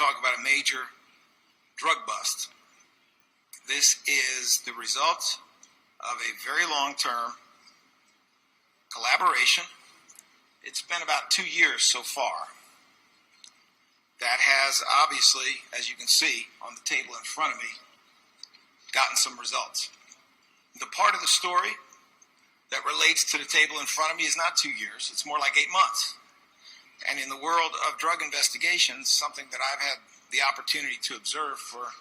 talk about a major drug bust. This is the result of a very long-term collaboration. It's been about 2 years so far. That has obviously, as you can see on the table in front of me, gotten some results. The part of the story that relates to the table in front of me is not 2 years, it's more like 8 months. And in the world of drug investigations, something that I've had the opportunity to observe for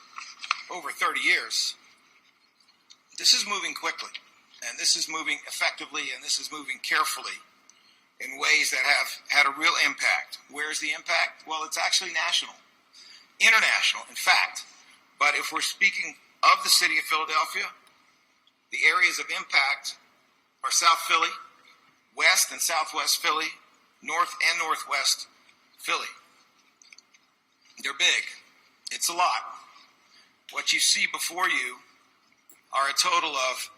over 30 years, this is moving quickly, and this is moving effectively, and this is moving carefully in ways that have had a real impact. Where's the impact? Well, it's actually national, international, in fact. But if we're speaking of the city of Philadelphia, the areas of impact are South Philly, West and Southwest Philly, North and Northwest Philly. They're big. It's a lot. What you see before you are a total of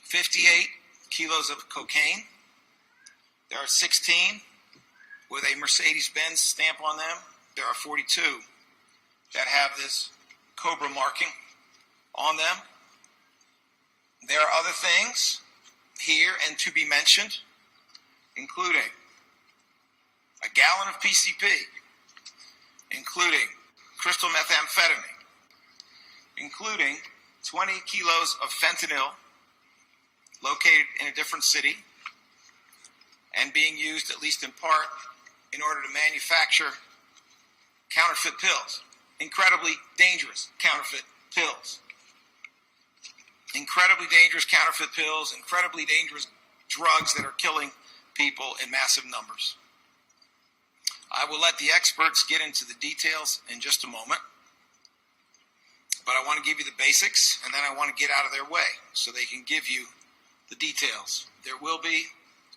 58 kilos of cocaine. There are 16 with a Mercedes-Benz stamp on them. There are 42 that have this Cobra marking on them. There are other things here and to be mentioned, including a gallon of PCP, including crystal methamphetamine, including 20 kilos of fentanyl located in a different city and being used, at least in part, in order to manufacture counterfeit pills. Incredibly dangerous counterfeit pills. Incredibly dangerous counterfeit pills, incredibly dangerous drugs that are killing people in massive numbers. I will let the experts get into the details in just a moment, but I want to give you the basics, and then I want to get out of their way so they can give you the details. There will be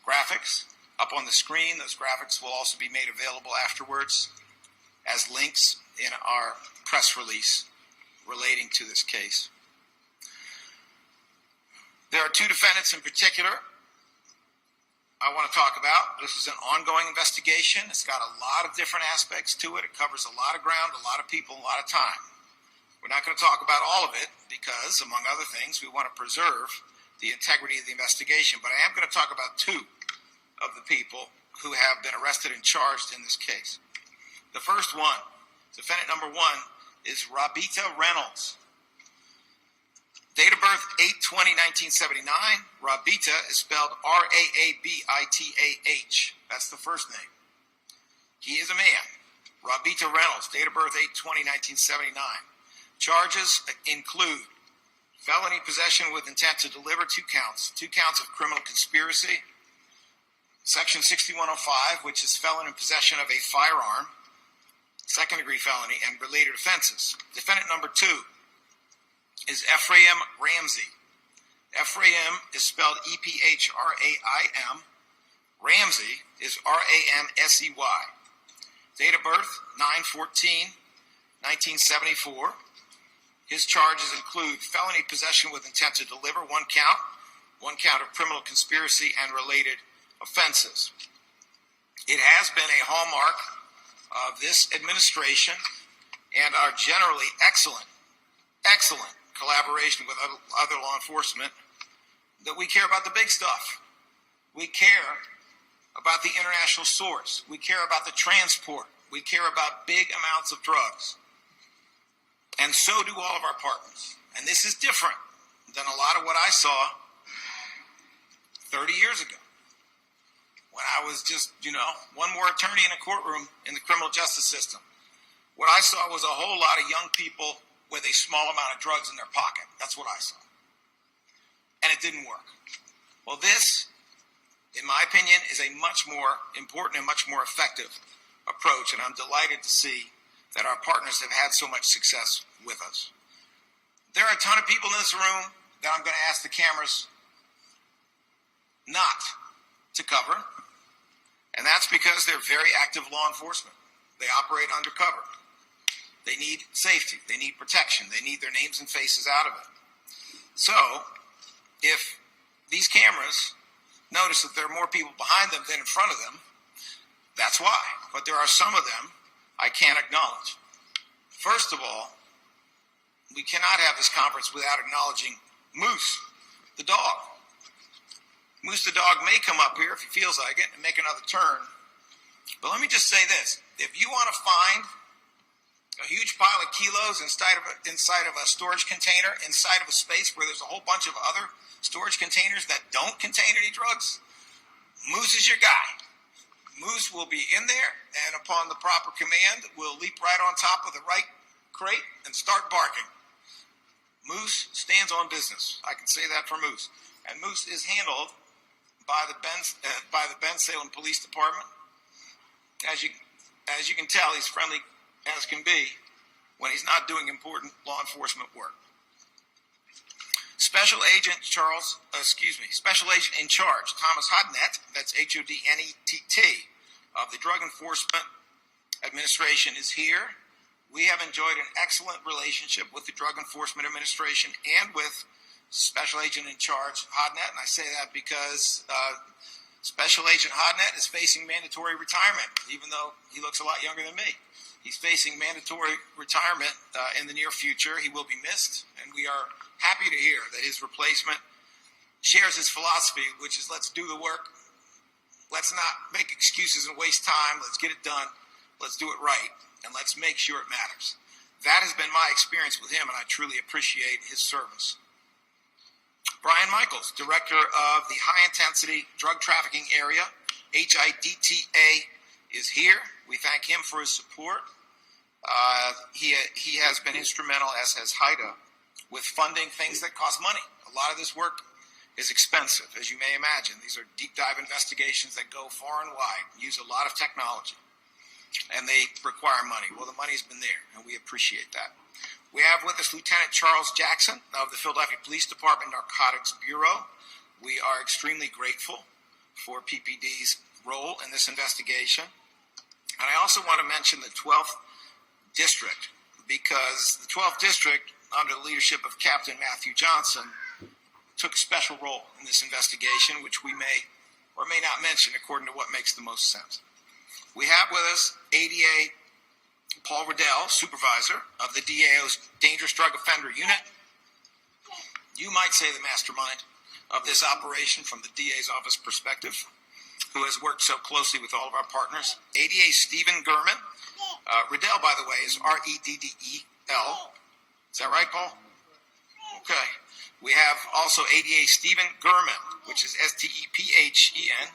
graphics up on the screen. Those graphics will also be made available afterwards as links in our press release relating to this case. There are two defendants in particular I want to talk about. This is an ongoing investigation. It's got a lot of different aspects to it. It covers a lot of ground, a lot of people, a lot of time. We're not going to talk about all of it because, among other things, we want to preserve the integrity of the investigation. But I am going to talk about two of the people who have been arrested and charged in this case. The first one, defendant number one, is Rabita Reynolds. Date of birth, 8/20/1979. Rabita is spelled Raabitah. That's the first name. He is a man. Rabita Reynolds, date of birth, 8/20/1979. Charges include felony possession with intent to deliver, 2 counts. 2 counts of criminal conspiracy. Section 6105, which is felon in possession of a firearm, second-degree felony, and related offenses. Defendant number 2 is Ephraim Ramsey. Ephraim is spelled Ephraim. Ramsey is Ramsey. Date of birth, 9/14/1974. His charges include felony possession with intent to deliver, 1 count, 1 count of criminal conspiracy and related offenses. It has been a hallmark of this administration and our generally excellent collaboration with other law enforcement that we care about the big stuff. We care about the international source. We care about the transport. We care about big amounts of drugs. And so do all of our partners. And this is different than a lot of what I saw 30 years ago, when I was just, one more attorney in a courtroom in the criminal justice system. What I saw was a whole lot of young people with a small amount of drugs in their pocket. That's what I saw. And it didn't work. Well, this, in my opinion, is a much more important and much more effective approach, and I'm delighted to see that our partners have had so much success with us. There are a ton of people in this room that I'm going to ask the cameras not to cover, and that's because they're very active law enforcement. They operate undercover. They need safety. They need protection. They need their names and faces out of it. So, if these cameras notice that there are more people behind them than in front of them, that's why. But there are some of them I can't acknowledge. First of all, we cannot have this conference without acknowledging Moose, the dog. Moose the dog may come up here if he feels like it and make another turn. But let me just say this. If you want to find a huge pile of kilos inside of a storage container, inside of a space where there's a whole bunch of other storage containers that don't contain any drugs, Moose is your guy. Moose will be in there, and upon the proper command, will leap right on top of the right crate and start barking. Moose stands on business. I can say that for Moose. And Moose is handled by the Ben Salem Police Department. As you can tell, he's friendly as can be when he's not doing important law enforcement work. Special Agent in charge, Thomas Hodnett, that's Hodnett, of the Drug Enforcement Administration is here. We have enjoyed an excellent relationship with the Drug Enforcement Administration and with Special Agent in charge, Hodnett, and I say that because Special Agent Hodnett is facing mandatory retirement, even though he looks a lot younger than me. He's facing mandatory retirement in the near future. He will be missed, and we are happy to hear that his replacement shares his philosophy, which is let's do the work. Let's not make excuses and waste time. Let's get it done. Let's do it right, and let's make sure it matters. That has been my experience with him, and I truly appreciate his service. Brian Michaels, Director of the High Intensity Drug Trafficking Area, HIDTA, is here. We thank him for his support. He has been instrumental, as has HIDTA, with funding things that cost money. A lot of this work is expensive, as you may imagine. These are deep dive investigations that go far and wide, use a lot of technology, and they require money. Well, the money's been there, and we appreciate that. We have with us Lieutenant Charles Jackson of the Philadelphia Police Department Narcotics Bureau. We are extremely grateful for PPD's role in this investigation. And I also want to mention the 12th District, because the 12th District, under the leadership of Captain Matthew Johnson, took a special role in this investigation, which we may or may not mention according to what makes the most sense. We have with us ADA Paul Riddell, supervisor of the DAO's Dangerous Drug Offender Unit. You might say the mastermind of this operation from the DA's office perspective, who has worked so closely with all of our partners. ADA Stephen Gurman. Riddell, by the way, is Reddel. Is that right, Paul? Okay. We have also ADA Stephen Gurman, which is Stephen